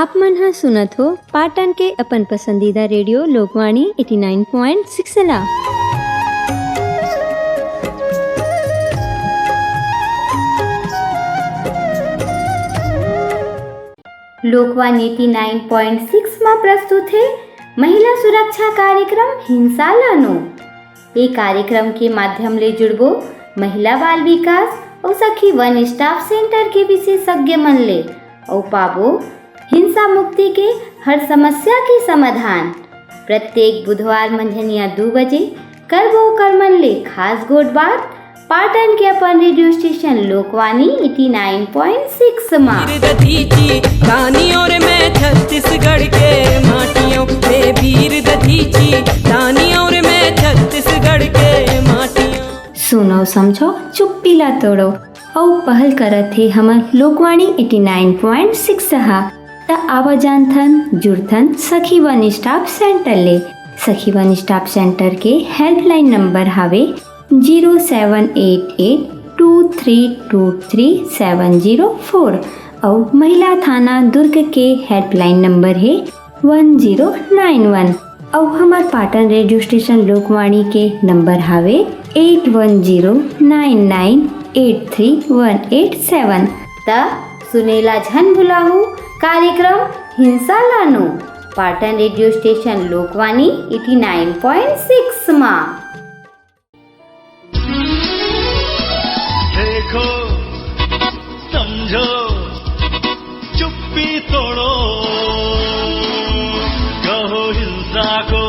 आप मन ह सुनत हो पाटन के अपन पसंदीदा रेडियो लोकवाणी 89.6 ला। लोकवाणी 89.6 માં प्रस्तुत है महिला सुरक्षा कार्यक्रम हिंसा लानो। ये कार्यक्रम के माध्यम ले जुड़बो महिला बाल विकास और सखी वन स्टाफ सेंटर के विशेषज्ञ मन ले और पाबो हिंसा मुक्ति के हर समस्या के समाधान। प्रत्येक बुधवार मंझनिया 2 बजे करबो कर मन ले खास गोट बात पाटन के अपन रेडियो स्टेशन लोकवाणी 89.6 मां। दानी और मैं छत्तीसगढ़ के माटियों पे वीर दधीची दानी और मैं छत्तीसगढ़ के माटियों। सुनो समझो चुप्पी ला तोड़ो और पहल करत थे हमर लोकवाणी 89.6 हा ता आवाजान थन जुड़थन सखी वन स्टाफ सेंटर ले। सखी वन स्टाफ सेंटर के हेल्पलाइन नंबर हावे 0788232370 और महिला थाना दुर्ग के हेल्पलाइन नंबर है 1091 और हमार पाटन रेडियो स्टेशन लोकवाणी के नंबर हावे 8109983187। ता सुनेला झन भुलाहू कार्यक्रम हिंसा लानो पाटन रेडियो स्टेशन लोकवाणी 89.6 मां। देखो समझो चुप्पी तोड़ो कहो हिंसा को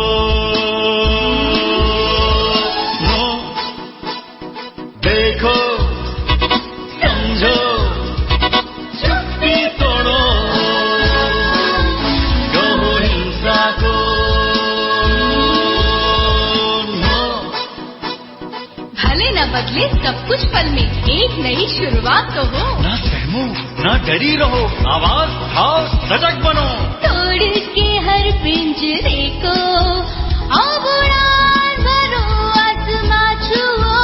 नो। देखो समझो चुप्पी तोड़ो कहो हिंसा को नो। भले न बदले सब कुछ पल में एक नई शुरुआत तो हो। ना सहमो ना डरी रहो आवाज उठाओ सजग बनो। तोड़ के हर पिंजरे को अब उड़ान भरो आसमां छुओ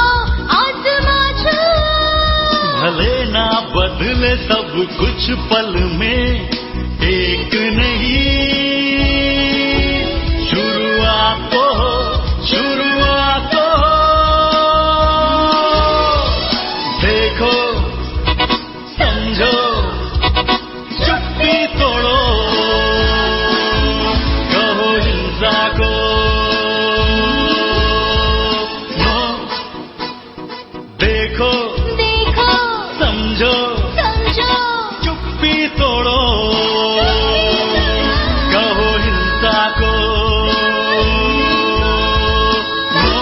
आसमां छुओ। भले ना बदले सब कुछ पल में एक नहीं शुरुआत तो हो शुरुआत तो हो। देखो समझो चुप्पी तोड़ो कहो हिंसा को नो। देखो देखो समझो समझो चुप्पी तोड़ो कहो हिंसा को नो।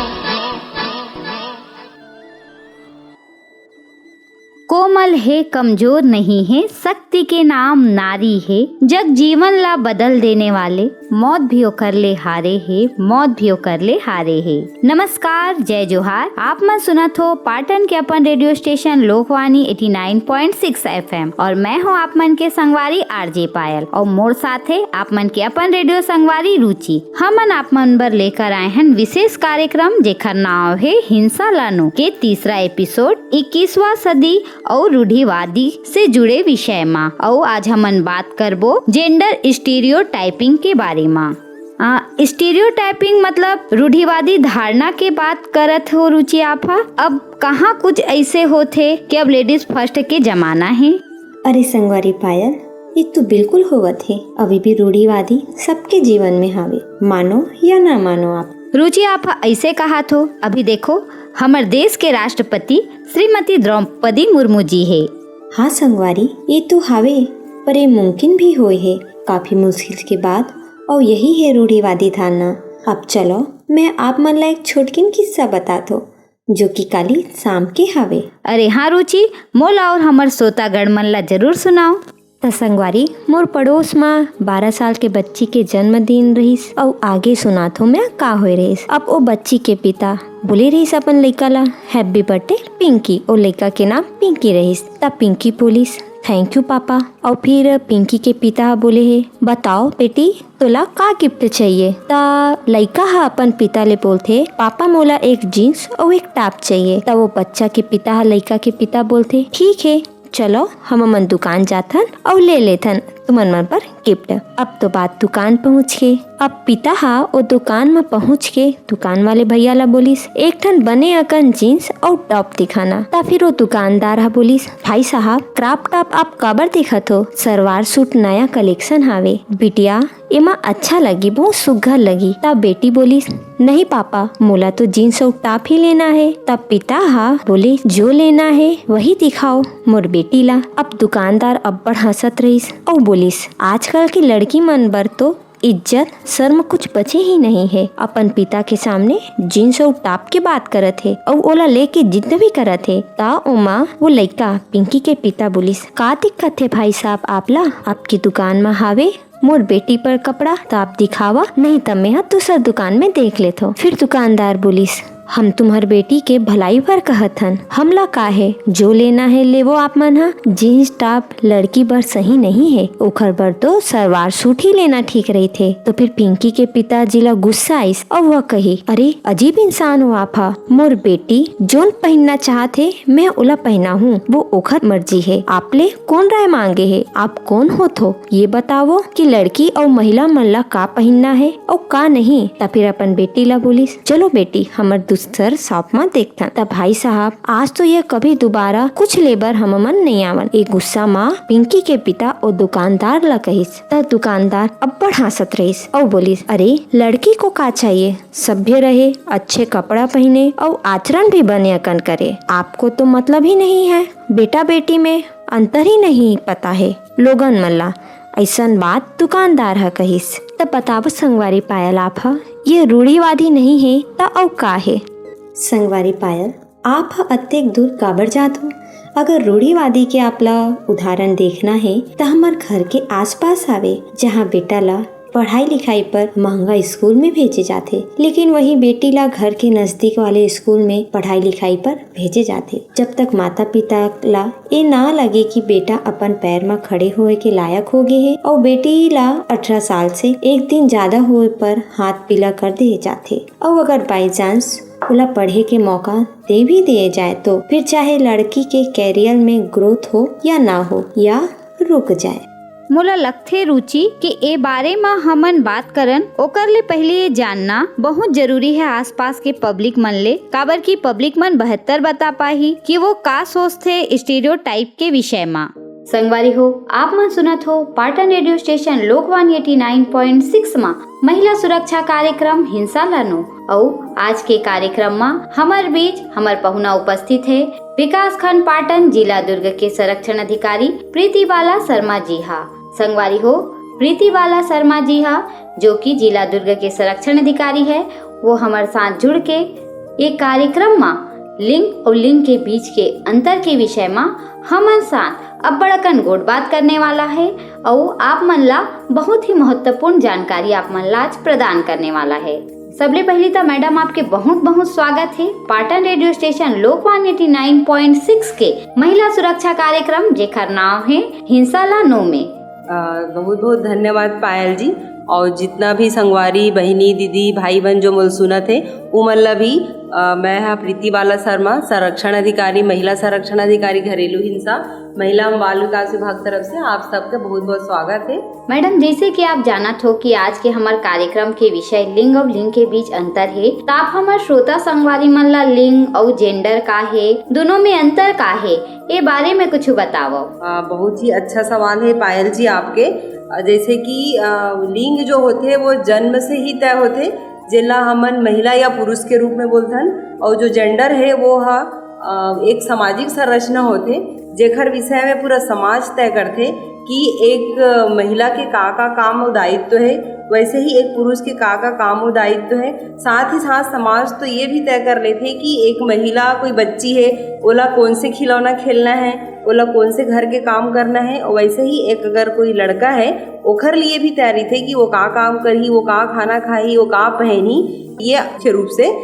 कोमल है कमजोर नहीं है शक्ति के नाम नारी है जग जीवन ला बदल देने वाले मौत भी कर ले हारे है मौत भी कर ले हारे है। नमस्कार जय जोहार आप मन सुनत हो पाटन के अपन रेडियो स्टेशन लोकवाणी 89.6 FM और मैं हूँ आप मन के संगवारी आरजे पायल और मोर साथ है आप मन के अपन रेडियो संगवारी रुचि। हमन आप मन बर लेकर आए हैं विशेष कार्यक्रम जेकर नाम है हिंसा लानो के तीसरा एपिसोड 21वां सदी और रूढ़िवादी से जुड़े विषय में। और आज हमन बात करबो जेंडर स्टीरियोटाइपिंग के बारे में। स्टीरियोटाइपिंग मतलब रूढ़िवादी धारणा के बात करत हो रुचि आपा। अब कहाँ कुछ ऐसे होते कि अब लेडीज फर्स्ट के जमाना है। अरे संगवारी पायल ये तो बिल्कुल होवत है। अभी भी रूढ़िवादी सबके जीवन में हावे मानो या ना मानो आप। रुचि आप ऐसे कहा तो अभी देखो हमारे देश के राष्ट्रपति श्रीमती द्रौपदी मुर्मू जी है। हाँ संगवारी ये तो हावे पर ये मुमकिन भी होए है काफी मुश्किल के बाद और यही है रूढ़िवादी धारणा। अब चलो मैं आप मन ला एक छोटकिन किस्सा बता दो जो कि काली शाम के हावे। अरे हाँ रुचि मोला और हमार श्रोतागण मन ला जरूर सुनाओ। त संगवारी मोर पड़ोस में 12 साल के बच्ची के जन्मदिन रहीस और आगे सुनात हो मैं का होए रहीस। अब वो बच्ची के पिता बोले रहीस अपन लड़का ला हैप्पी बर्थडे पिंकी और लड़का के नाम पिंकी रहीस। तब पिंकी बोलिस थैंक यू पापा। और फिर पिंकी के पिता बोले है बताओ बेटी तोला का गिफ्ट चाहिए। ता लड़का हा अपन पिता ले बोलते पापा मोला एक जीन्स और एक टॉप चाहिए। तब वो बच्चा के पिता हा लड़का के पिता बोलते ठीक है चलो हम मन दुकान जाथन और ले लेथन। तुमन मन पर गिफ्ट। अब तो बात दुकान पहुँच के। अब पिता हा ओ दुकान में पहुँच के दुकान वाले भैया ला बोलिस एक ठन बने अकन जीन्स और टॉप दिखाना। ता फिर वो दुकानदार हा बोलिस भाई साहब क्रॉप टॉप आप काबर दिखत हो, सलवार सूट नया कलेक्शन हावे बिटिया, एमा अच्छा लगी, बहुत सुघर लगी। तब बेटी बोली नहीं पापा मोला तो जीन्स और टॉप ही लेना है। तब पिता हा बोले जो लेना है वही दिखाओ मोर बेटी ला। अब दुकानदार अब्बड़ हंसत रहीस और बोलिस आजकल की लड़की मन बर तो इज्जत शर्म कुछ बचे ही नहीं है। अपन पिता के सामने जीन्स और टॉप के बात करत है और ओला लेके जिद भी करत है। ता उमा वो लड़का पिंकी के पिता बोलिस का दिक्कत है भाई साहब आपला, आपकी दुकान में हावे मोर बेटी पर कपड़ा तो आप दिखावा, नहीं तब मैं दूसर दुकान में देख लेत हो। फिर दुकानदार बोलिस हम तुम्हार बेटी के भलाई पर कहत हन, हमला का है जो लेना है ले वो आप मन हा। जीन्स टॉप लड़की बर सही नहीं है, ओखर बर तो सलवार सूट ही लेना ठीक रही थे। तो फिर पिंकी के पिताजी ला गुस्सा आइस और वह कही अरे अजीब इंसान हो आप हा, मोर बेटी जोन पहनना चाहते मैं ओला पहना हूँ, वो ओखर मर्जी है, आपले कौन राय मांगे है, आप कौन होत हो ये बताओ कि लड़की और महिला मन ला का पहनना है और का नहीं। तब फिर अपन बेटी ला बोलिस चलो बेटी हमर दूसर शॉप में देखता। तब भाई साहब आज तो ये कभी दोबारा कुछ लेबर हम मन नहीं आवन। एक गुस्सा माँ पिंकी के पिता और दुकानदार ला कहिस। तब दुकानदार अब्बड़ हंसत रहीस और बोलिस अरे लड़की को का चाहिए, सभ्य रहे, अच्छे कपड़ा पहने और आचरण भी बने अकन करे, आपको तो मतलब ही नहीं है, बेटा बेटी में अंतर ही नहीं पता है लोगन मल्ला, ऐसन बात दुकानदार हा कहिस। तब बताओ संगवारी पायल आप हा ये रूढ़ीवादी नहीं है ता और का है। संगवारी पायल आप हा अत्येक दूर काबर जात हो, अगर रूढ़ीवादी के आपला उदाहरण देखना है तो हमार घर के आसपास आवे जहाँ बेटा ला पढ़ाई लिखाई पर महंगा स्कूल में भेजे जाते, लेकिन वही बेटी ला घर के नजदीक वाले स्कूल में पढ़ाई लिखाई पर भेजे जाते। जब तक माता पिता ला ये ना लगे कि बेटा अपन पैर में खड़े होए के लायक हो गए है और बेटी ला 18 साल से एक दिन ज्यादा होए पर हाथ पीला कर दिए जाते। और अगर बाई चांस उला पढ़े के मौका दे भी दिए जाए तो फिर चाहे लड़की के कैरियर में ग्रोथ हो या ना हो या रुक जाए। मोला लगथे रुचि कि ए बारे में हमन बात करन ओकर ले पहले ये जानना बहुत जरूरी है आसपास के पब्लिक मन ले, काबर की पब्लिक मन बेहतर बता पाही कि वो का सोचथे स्टीरियोटाइप के विषय में। संगवारी हो आप मन सुनत हो पाटन रेडियो स्टेशन लोकवाणी 89.6 में महिला सुरक्षा कार्यक्रम हिंसा लानो। और आज के कार्यक्रम में हमार बीच हमार पहुना उपस्थित है विकास खंड पाटन जिला दुर्ग के संरक्षण अधिकारी प्रीति बाला शर्मा जी हा। संगवारी हो प्रीति बाला शर्मा जी हा जो कि जिला दुर्ग के संरक्षण अधिकारी है, वो हमारे साथ जुड़ के एक कार्यक्रम में लिंग और लिंग के बीच के अंतर के विषय में हमन साथ अब्बड़कन गोट बात करने वाला है और आप मन ला बहुत ही महत्वपूर्ण जानकारी आप मन ला आज प्रदान करने वाला है। सबले पहले तो मैडम आपके बहुत बहुत स्वागत है पाटन रेडियो स्टेशन लोकवाणी 89.6 के महिला सुरक्षा कार्यक्रम जेकर नाम है हिंसा ला नो में। बहुत बहुत धन्यवाद पायल जी। और जितना भी संगवारी बहिनी दीदी भाई बहन जो मोल सुनत है उमल्ला भी मैं हाँ प्रीति बाला शर्मा संरक्षण अधिकारी महिला संरक्षण अधिकारी घरेलू हिंसा महिला एवं बाल विकास विभाग तरफ से आप सबका बहुत बहुत स्वागत है। मैडम जैसे कि आप जानत हो कि आज के हमारे कार्यक्रम के विषय लिंग और लिंग के बीच अंतर है, तो आप हमारे श्रोता संगवारी मन ला लिंग और जेंडर का है, दोनों में अंतर का है, ये बारे में कुछ बताओ। बहुत ही अच्छा सवाल है पायल जी आपके। जैसे कि लिंग जो होते वो जन्म से ही तय होते, जिला हमन महिला या पुरुष के रूप में बोलथन। और जो जेंडर है वो एक सामाजिक संरचना होते जेकर विषय में पूरा समाज तय करते कि एक महिला के का काम और दायित्व है, वैसे ही एक पुरुष के का काम और दायित्व है। साथ ही साथ समाज तो ये भी तय कर लेते कि एक महिला कोई बच्ची है ओला कौन से खिलौना खेलना है, ओला कौन से घर के काम करना है। और वैसे ही एक अगर कोई लड़का है ओखर लिए भी तैयारी थे कि वो का काम करही, वो का खाना खाही, वो का पहनी। ये मुख्य रूप से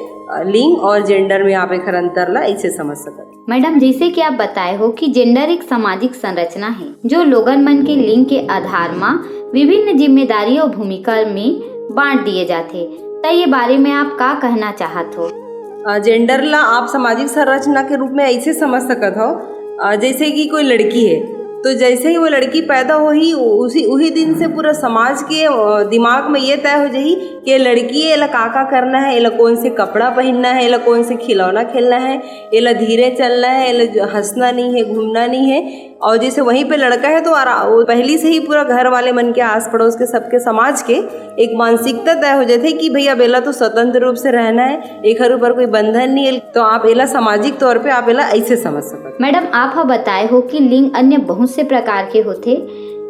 लिंग और जेंडर में आप एक अंतर ला ऐसे समझ सकते। मैडम जैसे कि आप बताए हो कि जेंडर एक सामाजिक संरचना है जो लोगन मन के लिंग के आधार में विभिन्न जिम्मेदारी और भूमिका में बांट दिए जाते, तो ये बारे में आप का कहना चाहत हो। जेंडर ला आप सामाजिक संरचना के रूप में ऐसे समझ सकत हो जैसे कि कोई लड़की है तो जैसे ही वो लड़की पैदा होही उसी दिन से पूरा समाज के दिमाग में ये तय हो जाही कि ये लड़की है, एला का करना है, एला कौन से कपड़ा पहनना है, एला कौन से खिलौना खेलना है, एला धीरे चलना है, एला हंसना नहीं है, घूमना नहीं है। और जैसे वहीं पे लड़का है तो वो पहली से ही पूरा घर वाले मन के आस पड़ोस के सबके समाज के एक मानसिकता तय हो जाती है कि भैया बेला तो स्वतंत्र रूप से रहना है, एक ऊपर कोई बंधन नहीं है। तो आप एला सामाजिक तौर पे आप एला ऐसे समझ सकते। मैडम आप हा बताए हो कि लिंग अन्य बहुत से प्रकार के होते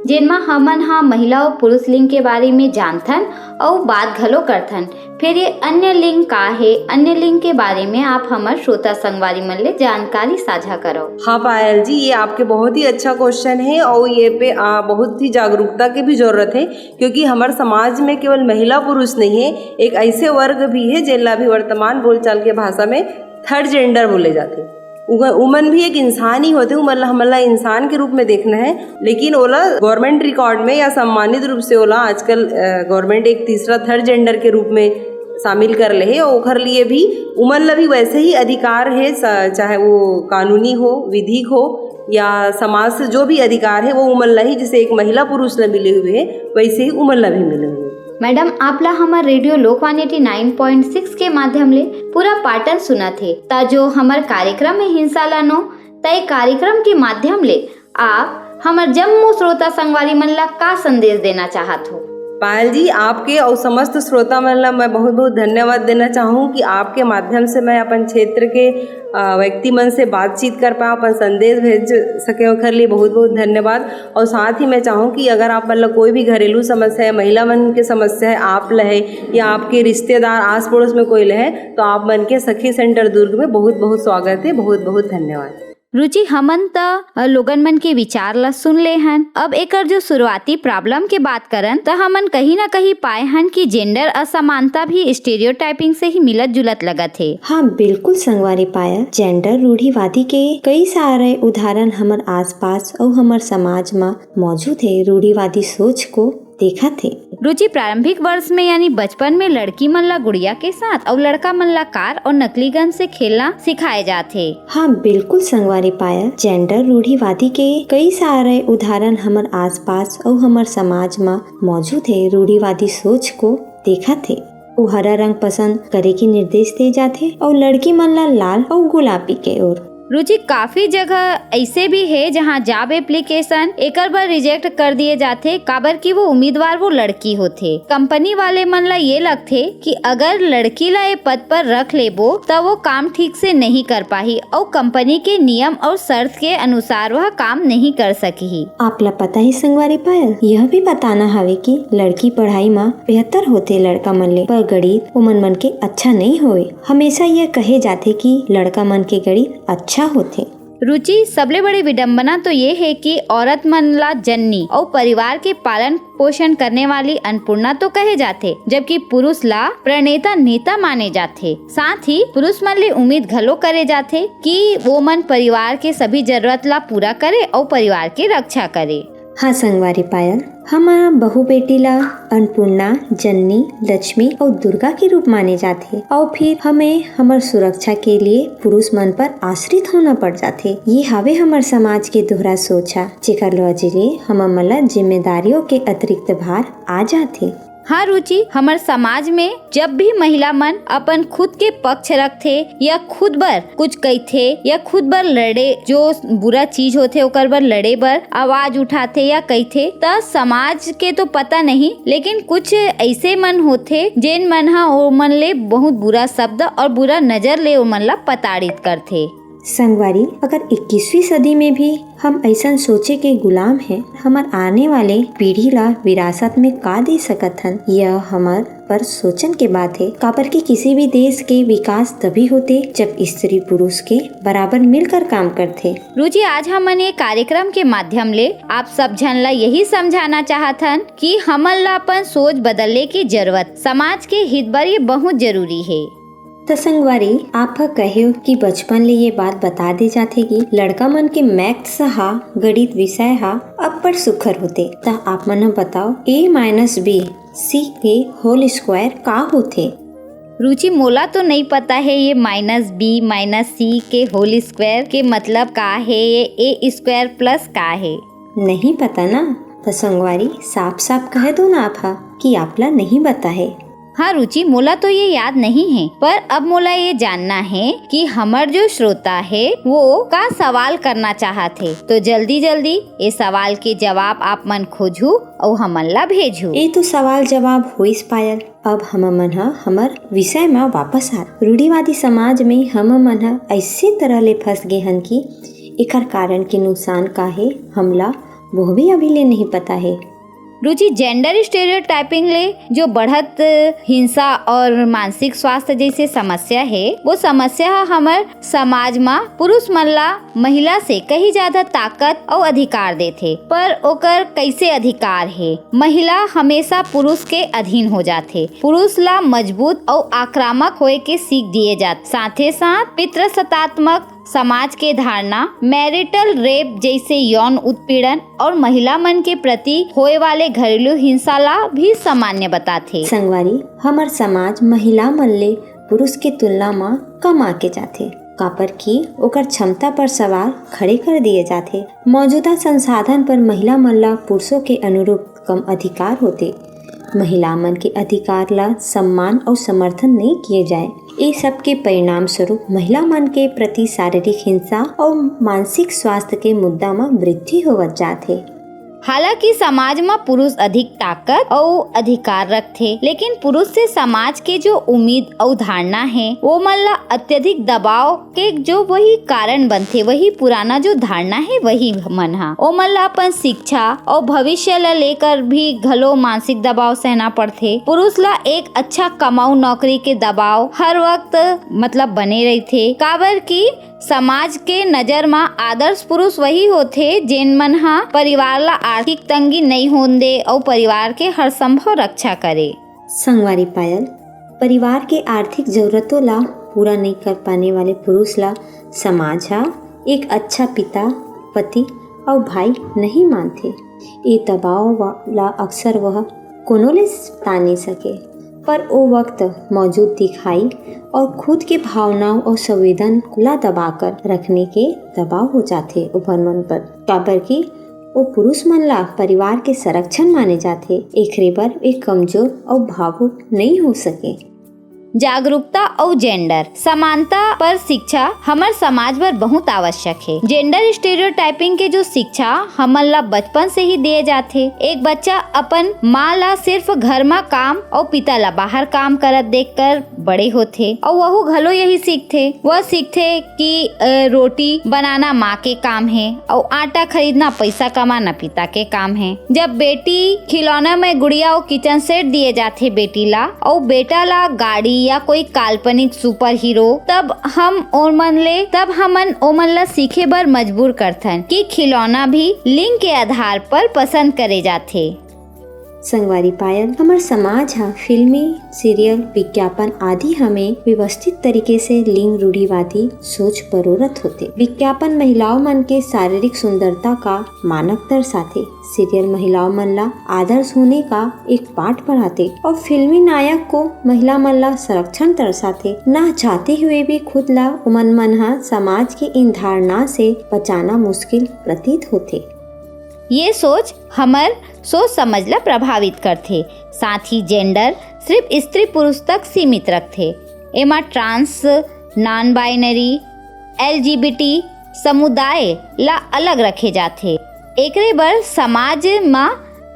जिनमें हमन हा महिला और पुरुष लिंग के बारे में जानथन और बात घलो करथन। फिर ये अन्य लिंग का है, अन्य लिंग के बारे में आप हमार श्रोता संगवारी मन ले जानकारी साझा करो। हाँ पायल जी, ये आपके बहुत ही अच्छा क्वेश्चन है और ये पे बहुत ही जागरूकता की भी जरूरत है, क्योंकि हमारे समाज में केवल महिला पुरुष नहीं है, एक ऐसे वर्ग भी है जिनला भी वर्तमान बोलचाल के भाषा में थर्ड जेंडर बोले जाते। उमन भी एक इंसान ही होते, हमला इंसान के रूप में देखना है, लेकिन ओला गवर्नमेंट रिकॉर्ड में या सम्मानित रूप से ओला आजकल गवर्नमेंट एक तीसरा थर्ड जेंडर के रूप में शामिल कर ले है। और ओखर लिए भी उमन ला भी वैसे ही अधिकार है, चाहे वो कानूनी हो, विधिक हो या समाज से जो भी अधिकार है वो उमन ला ही, जैसे एक महिला पुरुष ला मिले हुए है वैसे ही उमन ला भी मिले हुए। मैडम आप ला हमार रेडियो लोकवाणी 89.6 के माध्यम ले पूरा पाटन सुना थे ता जो हमार कार्यक्रम में हिस्सा लानो तय कार्यक्रम के माध्यम ले आप हमार जम्मू श्रोता संगवारी मन ला का संदेश देना चाहत हो? पायल जी, आपके और समस्त श्रोता मन ला मैं बहुत बहुत धन्यवाद देना चाहूँ कि आपके माध्यम से मैं अपन क्षेत्र के व्यक्ति मन से बातचीत कर पाऊँ, अपन संदेश भेज सके, ओखर लिए बहुत बहुत धन्यवाद। और साथ ही मैं चाहूँ कि अगर आप मतलब कोई भी घरेलू समस्या है, महिला मन की समस्या है, आप लहे या आपके रिश्तेदार आस पड़ोस में कोई लहे, तो आप मन के सखी सेंटर दुर्ग में बहुत बहुत स्वागत है। बहुत बहुत धन्यवाद। रुचि हमन त लोगन मन के विचार ला सुन ले हन। अब एकर जो शुरुआती प्रॉब्लम के बात करन तो हमन कहीं ना कहीं पाए हन कि जेंडर असमानता भी स्टीरियोटाइपिंग से ही मिलत जुलत लगत है। हाँ बिल्कुल संगवारी पाया, जेंडर रूढ़िवादी के कई सारे उदाहरण हमार आसपास और हमार समाज में मौजूद है। रूढ़िवादी सोच को देखा थे। रुचि प्रारंभिक वर्ष में यानी बचपन में लड़की मन ला गुड़िया के साथ और लड़का मन ला कार और नकली गन से खेलना सिखाए जाते। हाँ बिल्कुल संगवारी पाया, जेंडर रूढ़िवादी के कई सारे उदाहरण हमार आसपास और हमार समाज में मौजूद है। रूढ़िवादी सोच को देखा थे। वो हरा रंग पसंद करे की निर्देश दे जाते और लड़की मन ला लाल और गुलाबी के ओर। रुचि काफी जगह ऐसे भी है जहां जॉब एप्लीकेशन एकर बार रिजेक्ट कर दिए जाते काबर की वो उम्मीदवार वो लड़की होते। कंपनी वाले मन ला ये लगते कि अगर लड़की ला ये पद पर रख लेबो तब वो काम ठीक से नहीं कर पाही और कंपनी के नियम और शर्त के अनुसार वह काम नहीं कर सकी। आप ला पता ही संगवारी पायल, यह भी बताना हवे कि लड़की पढ़ाई में बेहतर होते लड़का मन ले, पर गणित वो मन के अच्छा नहीं होए। हमेशा यह कहे जाते कि लड़का मन के गणित अच्छा होते। रुचि सबले बड़ी विडंबना तो ये है कि औरत मन ला जननी और परिवार के पालन पोषण करने वाली अन्नपूर्णा तो कहे जाते, जबकि पुरुष ला प्रणेता नेता माने जाते। साथ ही पुरुष मन ले उम्मीद घलो करे जाते कि वो मन परिवार के सभी जरूरत ला पूरा करे और परिवार की रक्षा करे। हाँ संगवारी पायल, हमारा बहु बेटी ला अन्नपूर्णा, जननी, लक्ष्मी और दुर्गा के रूप माने जाते और फिर हमें हमार सुरक्षा के लिए पुरुष मन पर आश्रित होना पड़ जाते। ये हवे हमार समाज के दोहरा सोचा, जेकर वजह हमार मला जिम्मेदारियों के अतिरिक्त भार आ जाते। हाँ रुचि, हमार समाज में जब भी महिला मन अपन खुद के पक्ष रखते या खुद बर कुछ कहते या खुद बर लड़े, जो बुरा चीज होते ओकर बर लड़े बर आवाज उठाते या कहते, त समाज के तो पता नहीं, लेकिन कुछ ऐसे मन होते जेन मन हा ओ मन ले बहुत बुरा शब्द और बुरा नजर ले ओ मन ला प्रताड़ित करते। संगवारी, अगर 21वीं सदी में भी हम ऐसा सोचे के गुलाम हैं, हमार आने वाले पीढ़ी ला विरासत में का दे सकत हन, यह हमार पर सोचन के बात है। काबर की किसी भी देश के विकास तभी होते जब स्त्री पुरुष के बराबर मिलकर काम करते। रुचि, आज हमन ये कार्यक्रम के माध्यम ले आप सब जन ला यही समझाना चाहत हन कि हमन ला अपन सोच बदलने की जरूरत, समाज के हित बर ये बहुत जरूरी है। तो संगवारी, आप कहे कि बचपन ले ये बात बता दे जाते कि लड़का मन के मैथ्स हा गणित विषय हा अब्बड़ सुखर होते। ता आप मन बताओ A-B C के होल स्क्वायर का होते? रुचि, मोला तो नहीं पता है ये -B - C के होल स्क्वायर के मतलब का है, ये A² प्लस का है। नहीं पता ना, तो संगवारी साफ साफ कह दो ना आप कि आपला नहीं बता है। हाँ रुचि, मोला तो ये याद नहीं है, पर अब मोला ये जानना है कि हमार जो श्रोता है वो का सवाल करना चाहते, तो जल्दी जल्दी ये सवाल के जवाब आप मन खोजू और हमन ला भेजू। ये तो सवाल जवाब होइस पायल। अब हम मन हमर विषय में वापस आ। रूढ़िवादी समाज में हम मन ऐसे तरह ले फंस गए हन कि एकर कारण के नुकसान का है हमला वो भी अभी ले नहीं पता है। रुचि, जेंडर स्टेरियोटाइपिंग ले जो बढ़त हिंसा और मानसिक स्वास्थ्य जैसे समस्या है, वो समस्या हमार समाज में पुरुष मन ला महिला से कहीं ज्यादा ताकत और अधिकार देथे। पर ओकर कैसे अधिकार है? महिला हमेशा पुरुष के अधीन हो जाथे, पुरुष ला मजबूत और आक्रामक होए के सीख दिए जाते। साथे साथ पितृसत्तात्मक समाज के धारणा, मैरिटल रेप जैसे यौन उत्पीड़न और महिला मन के प्रति होए वाले घरेलू हिंसा ला भी सामान्य बताथे। संगवारी, हमार समाज महिला मन ले पुरुष के तुलना में कम आके जाथे, कापर की ओकर क्षमता पर सवाल खड़े कर दिए जाथे। मौजूदा संसाधन पर महिला मन ला पुरुषों के अनुरूप कम अधिकार होते। महिला मन के अधिकार ला सम्मान और समर्थन नहीं किए जाए। ये सब के परिणाम स्वरूप महिला मन के प्रति शारीरिक हिंसा और मानसिक स्वास्थ्य के मुद्दा में वृद्धि होवत जाथे। हालांकि समाज में पुरुष अधिक ताकत और अधिकार रखते, लेकिन पुरुष से समाज के जो उम्मीद और धारणा है वो मन ला अत्यधिक दबाव के जो वही कारण बनते। वही पुराना जो धारणा है वही मन हा ओ मन ला अपन शिक्षा और भविष्य ला लेकर भी घलो मानसिक दबाव सहना पड़ते। पुरुष ला एक अच्छा कमाऊ नौकरी के दबाव हर वक्त मतलब बने रहते, काबर की समाज के नजर में आदर्श पुरुष वही होते जेन मन हा परिवार ला आर्थिक तंगी नहीं होने दे और परिवार के हर संभव रक्षा करे। संगवारी पायल, परिवार के आर्थिक जरूरतों ला पूरा नहीं कर पाने वाले पुरुष ला समाज हा एक अच्छा पिता, पति और भाई नहीं मानते। ये दबाव ला अक्सर वह कोनो ले ताने सके, पर वो वक्त मौजूद दिखाई और खुद के भावनाओं और संवेदन ला दबाकर रखने के दबाव हो जाते उभर मन पर, काबर की वो पुरुष मन ला परिवार के संरक्षण माने जाते। एकरे बर एक कमजोर और भावुक नहीं हो सके। जागरूकता और जेंडर समानता पर शिक्षा हमार समाज पर बहुत आवश्यक है। जेंडर स्टेरियोटाइपिंग के जो शिक्षा हमन ला बचपन से ही दिए जाते। एक बच्चा अपन माँ ला सिर्फ घर में काम और पिता ला बाहर काम करत देखकर बड़े होते और वह घलो यही सीखते। वह सीखते कि रोटी बनाना माँ के काम है और आटा खरीदना पैसा कमाना पिता के काम है। जब बेटी खिलौना में गुड़िया और किचन सेट दिए जाते बेटी ला और बेटा ला गाड़ी या कोई काल्पनिक सुपर हीरो, तब हम ओमन ला सीखे बर मजबूर करथन कि खिलौना भी लिंग के आधार पर पसंद करे जाथे। संगवारी पायल, हमार समाज हा फिल्मी, सीरियल, विज्ञापन आदि हमें व्यवस्थित तरीके से लिंग रूढ़िवादी सोच परोरत होते। विज्ञापन महिलाओं मन के शारीरिक सुंदरता का मानक दर्शाते। सीरियल महिलाओं मन ला आदर्श होने का एक पाठ पढ़ाते और फिल्मी नायक को महिला मन ला संरक्षण दर्शाते। ना चाहते हुए भी खुद ला उमन मन हा समाज की इन धारणा से बचाना मुश्किल प्रतीत होते। ये सोच हमार सोच समझ ला प्रभावित करते। साथ ही जेंडर सिर्फ स्त्री पुरुष तक सीमित रखते। एमा ट्रांस, नॉन बाइनरी, LGBT समुदाय ला अलग रखे जाते। एकरे बर समाज में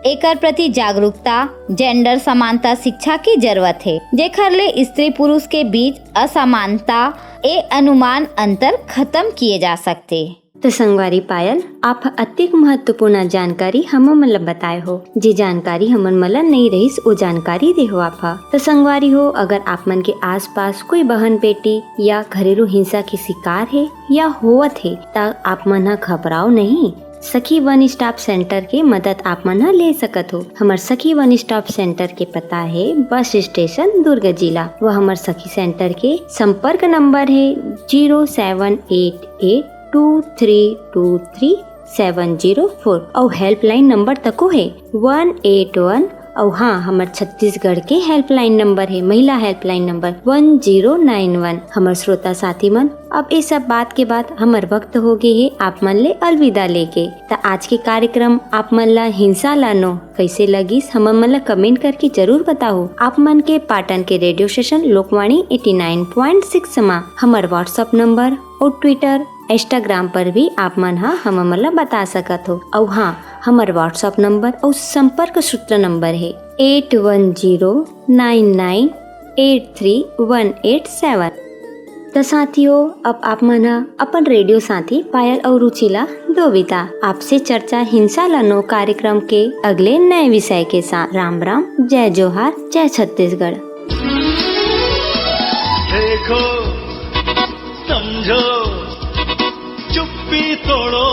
एकर प्रति जागरूकता, जेंडर समानता शिक्षा की जरूरत है, जेकर ले स्त्री पुरुष के बीच असमानता ए अनुमान अंतर खत्म किए जा सकते। तो संगवारी पायल, आप अत्यधिक महत्वपूर्ण जानकारी हम मन ला बताए हो। जी जानकारी हमन मला नहीं रही वो जानकारी दे हो आप। तो संगवारी हो, अगर आप मन के आसपास कोई बहन बेटी या घरेलू हिंसा की शिकार है या होवत है तो आप मन घबराओ नहीं। सखी वन स्टॉप सेंटर के मदद आप मन ले सकत हो। हमार सखी वन स्टॉप सेंटर के पता है बस स्टेशन दुर्ग जिला। वह हमार सखी सेंटर के संपर्क नंबर है 0788 2323 704 और हेल्पलाइन नंबर तको है 181 और हाँ हमार छत्तीसगढ़ के हेल्पलाइन नंबर है, महिला हेल्पलाइन नंबर 1091। हमार श्रोता साथी मन, अब ये सब बात के बाद हमार वक्त हो गए है आप मन ले अलविदा लेके। त आज के कार्यक्रम आप मन ला हिंसा लानो कैसे लगिस हम मन ला कमेंट करके जरूर बताओ। आप मन के पाटन के रेडियो स्टेशन लोकवाणी 89.6 मा हमार व्हाट्सएप नंबर और ट्विटर इंस्टाग्राम पर भी आप मन हम मन ला बता सकत हो। और हाँ हमार व्हाट्सएप नंबर और संपर्क सूत्र नंबर है 8109983187। तो साथियों अब आप मन अपन रेडियो साथी पायल और रुचिला दोविता आपसे चर्चा हिंसा लानो कार्यक्रम के अगले नए विषय के साथ। राम राम, जय जोहार, जय छत्तीसगढ़। देखो समझो चुप्पी तोड़ो